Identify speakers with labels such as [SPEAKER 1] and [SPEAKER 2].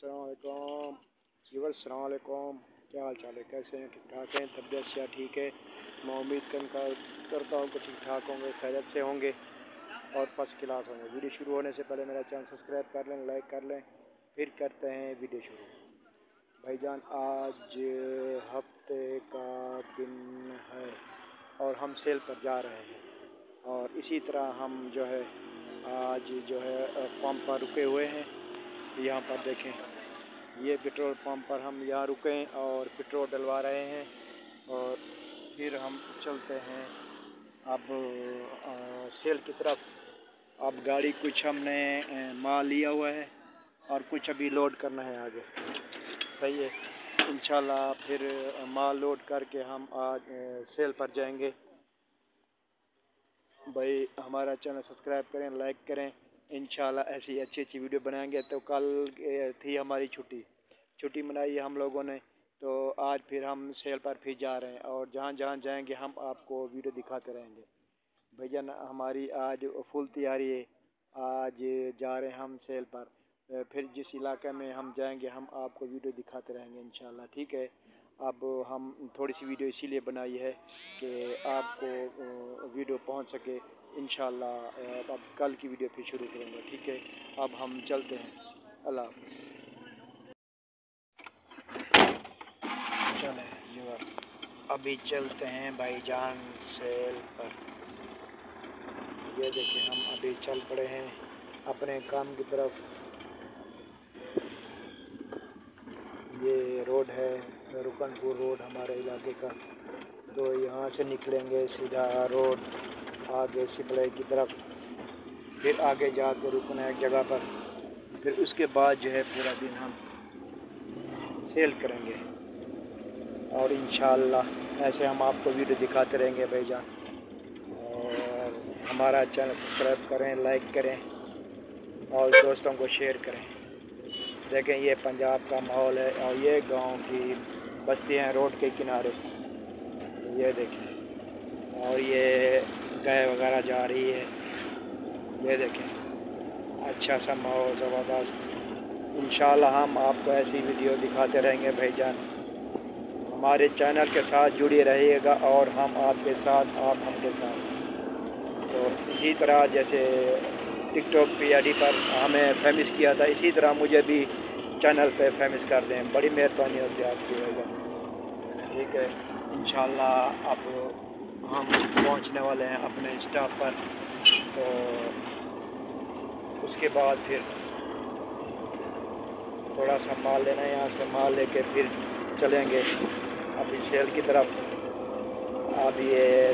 [SPEAKER 1] अस्सलामुअलैकुम व्यूअर्स, अस्सलामुअलैकुम। क्या हाल चाल है, कैसे हैं? ठीक ठाक हैं? तबीयत से ठीक है? मैं उम्मीद करता हूँ कि ठीक ठाक होंगे, खैरियत से होंगे और फर्स्ट क्लास होंगे। वीडियो शुरू होने से पहले मेरा चैनल सब्सक्राइब कर लें, लाइक कर लें, फिर करते हैं वीडियो शुरू। भाईजान, आज हफ्ते का दिन है और हम सेल पर जा रहे हैं और इसी तरह हम जो है आज जो है पंप पर रुके हुए हैं। यहाँ पर देखें, ये पेट्रोल पंप पर हम यहाँ रुके और पेट्रोल डलवा रहे हैं और फिर हम चलते हैं अब सेल की तरफ। अब गाड़ी कुछ हमने माल लिया हुआ है और कुछ अभी लोड करना है आगे। सही है, इंशाल्लाह फिर माल लोड करके हम आज सेल पर जाएंगे। भाई हमारा चैनल सब्सक्राइब करें, लाइक करें। इंशाल्लाह ऐसी अच्छी वीडियो बनाएंगे। तो कल थी हमारी छुट्टी मनाई हम लोगों ने, तो आज फिर हम सेल पर फिर जा रहे हैं और जहाँ जाएंगे हम आपको वीडियो दिखाते रहेंगे। भैया हमारी आज फुल तैयारी है, आज जा रहे हैं हम सेल पर। फिर जिस इलाके में हम जाएंगे हम आपको वीडियो दिखाते रहेंगे इंशाल्लाह, ठीक है। अब हम थोड़ी सी वीडियो इसीलिए बनाई है कि आपको वीडियो पहुंच सके इंशाल्लाह। अब कल की वीडियो फिर शुरू करेंगे, ठीक है। अब हम चलते हैं, अल्लाह हाफ़िज़। चलें व्यूअर, अभी चलते हैं भाईजान सेल पर। ये देखिए, हम अभी चल पड़े हैं अपने काम की तरफ। ये रोड है रुकनपुर रोड हमारे इलाके का, तो यहाँ से निकलेंगे सीधा रोड आगे सिपले की तरफ, फिर आगे जाकर रुकना है एक जगह पर। फिर उसके बाद जो है पूरा दिन हम सेल करेंगे और इंशाल्लाह ऐसे हम आपको वीडियो दिखाते रहेंगे भाईजान। और हमारा चैनल सब्सक्राइब करें, लाइक करें और दोस्तों को शेयर करें। देखें, ये पंजाब का माहौल है और ये गांव की बस्तियाँ हैं रोड के किनारे, ये देखें। और ये गाय वगैरह जा रही है, ये देखें। अच्छा सा माहौल ज़बरदस्त। इंशाल्लाह हम आपको ऐसी वीडियो दिखाते रहेंगे भाईजान। हमारे चैनल के साथ जुड़े रहिएगा और हम आपके साथ, आप हमके साथ। तो इसी तरह जैसे टिकटॉक पे पर हमें फेमस किया था, इसी तरह मुझे भी चैनल पे फेमस कर दें। बड़ी मेहरबानी होती है आपकी भाईजान, ठीक है। इंशाल्लाह अब हम पहुंचने वाले हैं अपने स्टॉप पर, तो उसके बाद फिर थोड़ा सा माल लेना है, यहाँ से माल लेके फिर चलेंगे अभी सेल की तरफ। अब ये